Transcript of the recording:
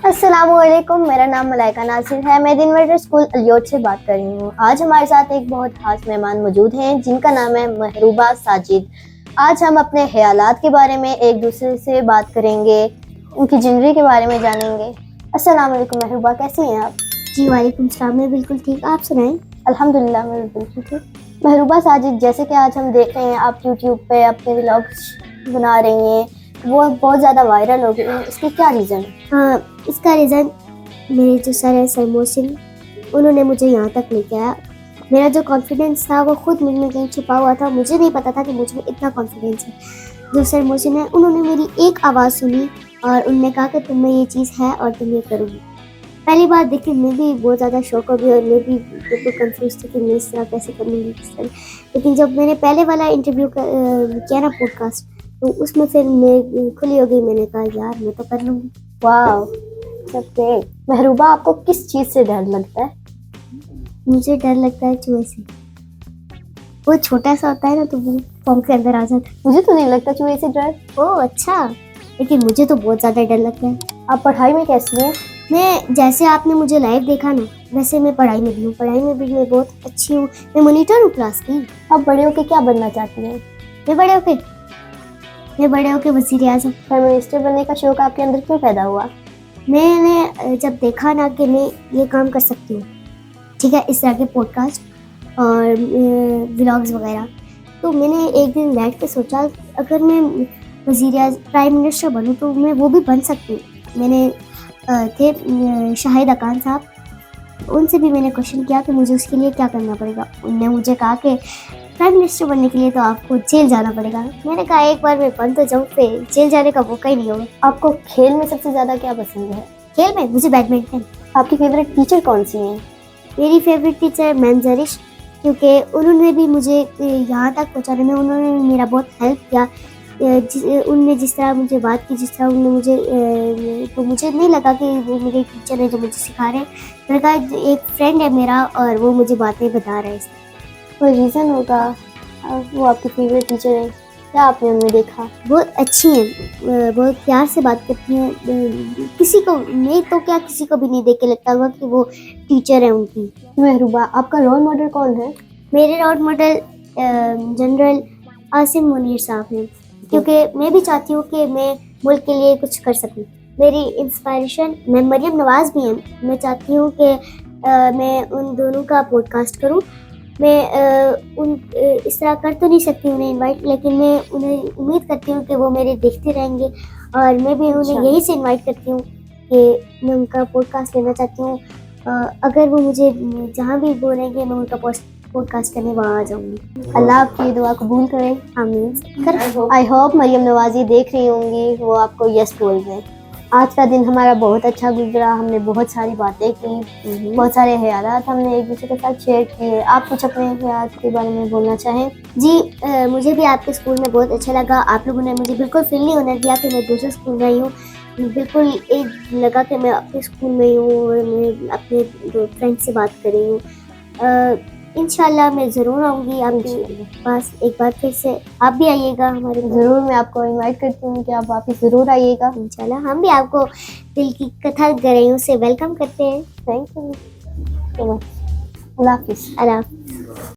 अस्सलामुअलैकुम, मेरा नाम मलाइका नासिर है। मैं दिन वेटर स्कूल अलियोट से बात कर रही हूँ। आज हमारे साथ एक बहुत खास मेहमान मौजूद हैं जिनका नाम है महरूबा साजिद। आज हम अपने ख्यालात के बारे में एक दूसरे से बात करेंगे, उनकी ज़िंदगी के बारे में जानेंगे। अस्सलाम वालेकुम महरूबा, कैसी हैं आप? जी वालेकुम सलाम। मैं बिल्कुल ठीक, आप सुनाएं। अल्हम्दुलिल्लाह, मैं बिल्कुल ठीक। महरूबा साजिद, जैसे कि आज हम देख रहे हैं आप यूट्यूब पे अपने व्लॉग्स बना रही हैं, वो बहुत ज़्यादा वायरल हो गई हैं, इसके क्या रीज़न है? हाँ, इसका रीज़न मेरे जो सर है सर मोहसिन, उन्होंने मुझे यहाँ तक लेके आया। मेरा जो कॉन्फिडेंस था वो खुद मुझ में कहीं छुपा हुआ था, मुझे नहीं पता था कि मुझ में इतना कॉन्फिडेंस है। जो सर मोहसिन है, उन्होंने मेरी एक आवाज़ सुनी और उन्होंने कहा कि तुम में ये चीज़ है और तुम ये करोगी। पहली बार देखी, मैं भी बहुत ज़्यादा शौक हो गई और मैं भी बिल्कुल कंफ्यूज थी कि मैं इस तरह कैसे करूँगी किस तरह। लेकिन जब मैंने पहले वाला इंटरव्यू किया ना पॉडकास्ट, तो उसमें फिर मैं खुली हो गई। मैंने कहा यार मैं तो कर लूँगी। वाह, सबके। महरूबा, आपको किस चीज़ से डर लगता है? मुझे डर लगता है चूहे से। वो छोटा सा होता है ना, तो वो फॉर्म के अंदर आ जाता है। मुझे तो नहीं लगता चूहे से डर। ओह अच्छा, लेकिन मुझे तो बहुत ज़्यादा डर लगता है। आप पढ़ाई में कैसी हैं? मैं जैसे आपने मुझे लाइव देखा ना, वैसे मैं पढ़ाई में भी हूँ। पढ़ाई में भी मैं बहुत अच्छी हूँ। मैं मॉनिटर हूँ क्लास की। आप बड़े होके क्या बनना चाहती हैं? मैं बड़े होके वज़ीर आज़म। प्राइम मिनिस्टर बनने का शौक आपके अंदर क्यों पैदा हुआ? मैंने जब देखा ना कि मैं ये काम कर सकती हूँ, ठीक है, इस तरह के पॉडकास्ट और व्लॉग्स वगैरह, तो मैंने एक दिन बैठ के सोचा अगर मैं प्राइम मिनिस्टर बनूँ तो मैं वो भी बन सकती हूँ। मैंने थे शाहिद अकान साहब, उनसे भी मैंने क्वेश्चन किया कि मुझे उसके लिए क्या करना पड़ेगा। उन्होंने मुझे कहा कि प्राइम मिनिस्टर बनने के लिए तो आपको जेल जाना पड़ेगा। मैंने कहा एक बार मैं बन तो जाऊँ, फिर जेल जाने का मौका ही नहीं होगा। आपको खेल में सबसे ज़्यादा क्या पसंद है? खेल में मुझे बैडमिंटन। आपकी फेवरेट टीचर कौन सी हैं? मेरी फेवरेट टीचर मैम जरिश, क्योंकि उन्होंने भी मुझे यहाँ तक पहुँचाने में उन्होंने मेरा बहुत हेल्प किया। उनने जिस तरह मुझे बात की, जिस तरह उन्होंने मुझे, तो मुझे नहीं लगा कि वो मेरे टीचर है जो मुझे सिखा रहे हैं। मैंने कहा एक फ्रेंड है मेरा और वो मुझे बातें बता रहा है। कोई रीज़न होगा वो आपकी फेवरेट टीचर है? क्या आपने उनमें देखा? बहुत अच्छी हैं, बहुत प्यार से बात करती हैं। किसी को मैं तो क्या किसी को भी नहीं देख के लगता होगा कि वो टीचर है उनकी। महरूबा, आपका रोल मॉडल कौन है? मेरे role model general Asim Munir साहब हैं, क्योंकि मैं भी चाहती हूँ कि मैं मुल्क के लिए कुछ कर सकूँ। मेरी इंस्पायरेशन मैं मरियम नवाज़ भी हैं। मैं चाहती हूँ कि मैं उन दोनों का पॉडकास्ट करूँ। मैं इस तरह कर तो नहीं सकती उन्हें इनवाइट, लेकिन मैं उन्हें उम्मीद करती हूँ कि वो मेरे देखते रहेंगे और मैं भी उन्हें यहीं से इनवाइट करती हूँ कि मैं उनका पॉडकास्ट लेना चाहती हूँ। अगर वो मुझे जहाँ भी बोलेंगे मैं उनका पॉडकास्ट करने वहाँ आ जाऊँगी। अल्लाह आपकी दुआ कबूल करे। आमीन। आई होप मरियम नवाज़ी देख रही होंगी, वो आपको यस बोल दें। आज का दिन हमारा बहुत अच्छा गुजरा, हमने बहुत सारी बातें की, बहुत सारे ख्यालात हमने एक दूसरे के साथ शेयर किए। आप कुछ अपने ख्यालात के बारे में बोलना चाहें? जी, मुझे भी आपके स्कूल में बहुत अच्छा लगा। आप लोगों ने मुझे बिल्कुल फील नहीं होने दिया कि मैं दूसरे स्कूल में आई हूँ। बिल्कुल एक लगा कि मैं अपने स्कूल में ही हूँ और मैं अपने फ्रेंड से बात कर रही हूँ। इंशाल्लाह मैं ज़रूर आऊँगी आपके पास एक बार फिर से। आप भी आइएगा हमारे पास। ज़रूर, मैं आपको इनवाइट करती हूँ कि आप वापस ज़रूर आइएगा। इंशाल्लाह हम भी आपको दिल की कथा गहराइयों से वेलकम करते हैं। Thank you so much. Allah हाफिज़। अल्लाह।